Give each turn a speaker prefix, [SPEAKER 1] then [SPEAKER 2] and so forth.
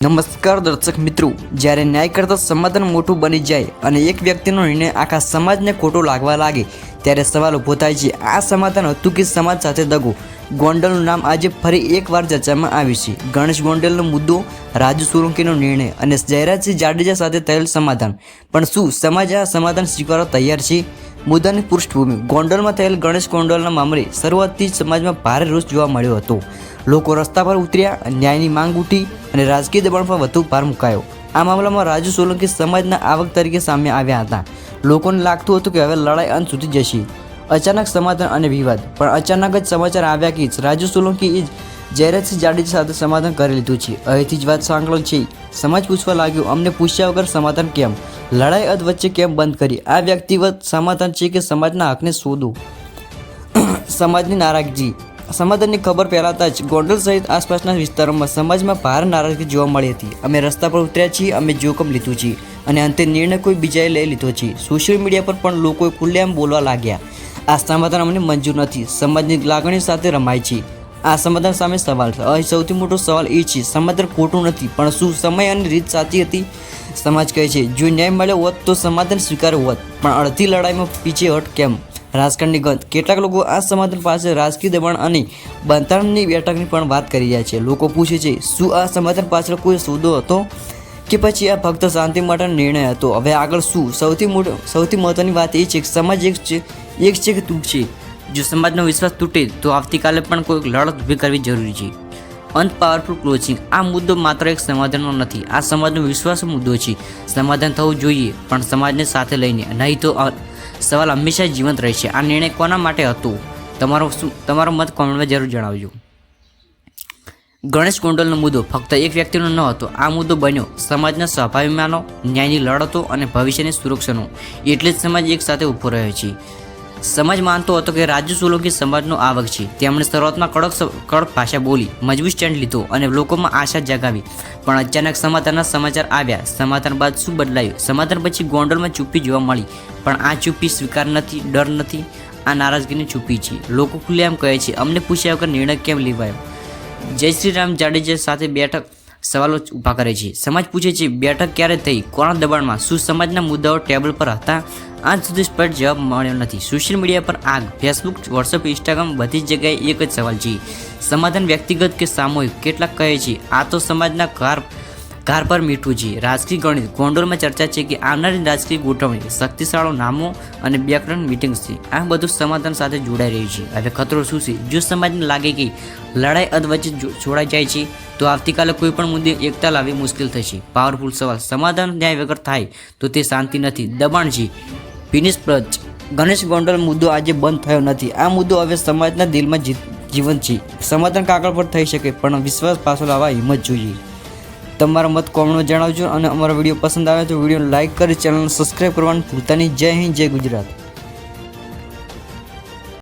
[SPEAKER 1] નમસ્કાર દર્શક મિત્રો, જ્યારે ન્યાય કરતા સમાધાન મોટું બની જાય અને એક વ્યક્તિનો નિર્ણય આખા સમાજને ખોટો લાગવા લાગે ત્યારે સવાલ ઊભો થાય છે, આ સમાધાન હતું કે સમાજ સાથે દગો? ગોંડલનું નામ આજે ફરી એકવાર ચર્ચામાં આવ્યું છે. ગણેશ ગોંડલનો મુદ્દો, રાજુ સોલંકીનો નિર્ણય અને જયરાજસિંહ જાડેજા સાથે થયેલ સમાધાન. પણ શું સમાજ આ સમાધાન સ્વીકારવા તૈયાર છે? મુદ્દાની પૃષ્ઠભૂમિ: ગોંડલમાં થયેલ ગણેશ ગોંડલના મામલે શરૂઆતથી જ સમાજમાં ભારે રોષ જોવા મળ્યો હતો. લોકો રસ્તા પર ઉતર્યા, ન્યાયની માંગ ઉઠી અને રાજકીય દબાણ પર વધુ ભાર મુકાયો. આ મામલામાં રાજુ સોલંકી સમાજના આવક તરીકે સામે આવ્યા હતા. લોકોને લાગતું હતું કે હવે લડાઈ અંત સુધી જશે. અચાનક સમાધાન અને વિવાદ. પણ અચાનક જ સમાચાર આવ્યા કે રાજુ સોલંકી જયરાજસિંહ જાડેજા સાથે સમાધાન કરી લીધું છે. અહીંથી જ વાત સાંકળો છે. સમાજ પૂછવા લાગ્યો, અમને પૂછ્યા વગર સમાધાન કેમ? લડાઈ અધ વચ્ચે કેમ બંધ કરી? આ વ્યક્તિગત સમાધાન છે કે સમાજના હકને શોધો? સમાજની નારાજગી. સમાધાનની ખબર ફેલાતા જ ગોંડલ સહિત આસપાસના વિસ્તારોમાં સમાજમાં ભારે નારાજગી જોવા મળી હતી. અમે રસ્તા પર ઉતર્યા છીએ, અમે જોખમ લીધું છે અને અંતે નિર્ણય કોઈ બીજાએ લઈ લીધો છે. સોશિયલ મીડિયા પર પણ લોકોએ ખુલ્લેઆમ બોલવા લાગ્યા, આ સમાધાન અમને મંજૂર નથી. સમાજની લાગણી સાથે રમાય છે. આ સમાધાન સામે સવાલ છે. અહીં સૌથી મોટો સવાલ એ છે, સમાધાન ખોટું નથી, પણ શું સમય અને રીત સાચી હતી? સમાજ કહે છે, જો ન્યાય મળ્યો હોત તો સમાધાન સ્વીકાર્યું હોત, પણ અડધી લડાઈમાં પીછેહટ કેમ? રાજકારણની ગંધ. કેટલાક લોકો આ સમાધાન પાસે રાજકીય દબાણ અને બંધારણની બેઠકની પણ વાત કરી રહ્યા છે. લોકો પૂછે છે, શું આ સમાધાન પાછળ કોઈ સોદો હતો કે પછી આ ફક્ત શાંતિ માટેનો નિર્ણય હતો? હવે આગળ શું? સૌથી મહત્વની વાત એ છે કે સમાજ એક છે કે તૂટશે. જો સમાજનો વિશ્વાસ તૂટે તો આવતીકાલે પણ કોઈ લડત ઊભી કરવી જરૂરી છે. અંત પાવરફુલ ક્લોઝિંગ. આ મુદ્દો માત્ર એક સમાધાનનો નથી, આ સમાજનો વિશ્વાસનો મુદ્દો છે. સમાધાન થવું જોઈએ, પણ સમાજને સાથે લઈને, નહીં તો સવાલ હંમેશા જીવંત રહેશે. આ નિર્ણય કોના માટે હતો? તમારો મત કોમેન્ટમાં જરૂર જણાવજો. ગણેશ ગોંડલનો મુદ્દો ફક્ત એક વ્યક્તિનો ન હતો. આ મુદ્દો બન્યો સમાજના સ્વાભિમાનો, ન્યાયની લડતો અને ભવિષ્યની સુરક્ષાનો. એટલે જ સમાજ એક સાથે ઊભો રહ્યો છે. સમાજ માનતો હતો કે રાજુ સોલંકી સમાજનો આવક છે. તેમણે શરૂઆતમાં કડક ભાષા બોલી, મજબૂત સ્ટેન્ડ લીધો અને લોકોમાં આશા જગાવી. પણ અચાનક સમાધાનના સમાચાર આવ્યા. સમાધાન બાદ શું બદલાયું? સમાધાન પછી ગોંડલમાં ચૂપ્પી જોવા મળી. પણ આ ચૂપ્પી સ્વીકાર નથી, ડર નથી, આ નારાજગીની ચૂપ્પી છે. લોકો ખુલ્લેઆમ કહે છે, અમને પૂછ્યા વગર નિર્ણય કેમ લેવાયો? જય શ્રી રામ જાડેજા સાથે બેઠક સવાલો ઊભા કરે છે. સમાજ પૂછે છે, બેઠક ક્યારે થઈ? કોના દબાણમાં? શું સમાજના મુદ્દાઓ ટેબલ પર હતા? આજ સુધી સ્પષ્ટ જવાબ મળ્યો નથી. સોશિયલ મીડિયા પર આગ. ફેસબુક, વોટ્સઅપ, ઇન્સ્ટાગ્રામ, બધી જ જગ્યાએ એક જ સવાલ છે, સમાધાન વ્યક્તિગત કે સામૂહિક? કેટલાક કહે છે, આ તો સમાજના ઘાર પર મીઠું છે. રાજકીય ગણિત. ગોંડલમાં ચર્ચા છે કે આવનારી રાજકીય ગોઠવણી, શક્તિશાળો નામો અને બેકગ્રાઉન્ડ મીટિંગ્સ છે. આ બધું સમાધાન સાથે જોડાઈ રહ્યું છે. હવે ખતરો શું છે? જો સમાજને લાગે કે લડાઈ અધ વચ્ચે છોડાઈ જાય છે તો આવતીકાલે કોઈ પણ મુદ્દે એકતા લાવવી મુશ્કેલ થશે. પાવરફુલ સવાલ. સમાધાન ન્યાય વગર થાય તો તે શાંતિ નથી, દબાણ છે. ફિનિશ પ્રજ. ગણેશ ગોંડલ મુદ્દો આજે બંધ થયો નથી. આ મુદ્દો હવે સમાજના દિલમાં જીવંત છે. સમાધાન કાગળ પર થઈ શકે, પણ વિશ્વાસ પાછો લાવવા હિંમત જોઈએ. તમારો મત કોમેન્ટમાં જણાવજો અને અમારો વિડીયો પસંદ આવે તો વિડીયોને લાઇક કરી ચેનલને સબસ્ક્રાઈબ કરવાનું ભૂલતા નહીં. જય હિન્દ, જય ગુજરાત.